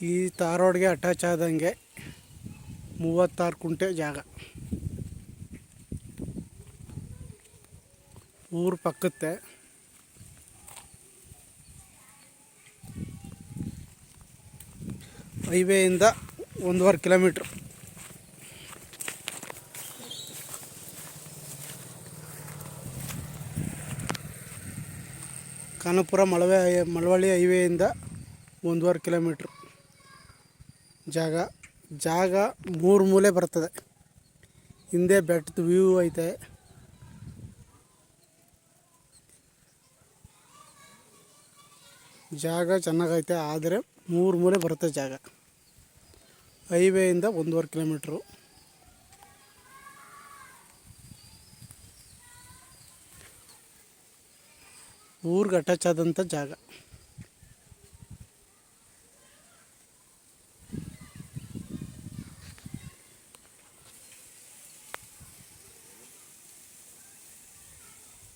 ಈ ತಾರೋಡ್ಗೆ ಅಟ್ಯಾಚ್ ಆದಂಗೆ 36 ಕುಂಟೆ ಜಾಗ. ಊರು ಪಕ್ಕತ್ತೆ. ಹೈವೇಯಿಂದ 1.5 ಕಿಲೋಮೀಟ್ರ್. ಖಾನಾಪುರ ಮಳವಳ್ಳಿ ಹೈವೇಯಿಂದ 1.5 ಕಿಲೋಮೀಟ್ರ್ ಜಾಗ 3 ಮೂಲೆ ಬರ್ತದೆ. ಹಿಂದೆ ಬೆಟ್ಟದ ವ್ಯೂ ಐತೆ. ಜಾಗ ಚೆನ್ನಾಗೈತೆ, ಆದರೆ 3 ಮೂಲೆ ಬರುತ್ತೆ ಜಾಗ. ಹೈವೇಯಿಂದ 1.5 ಕಿಲೋಮೀಟ್ರು. ಊರಿಗೆ ಅಟ್ಯಾಚ್ ಆದಂಥ ಜಾಗ.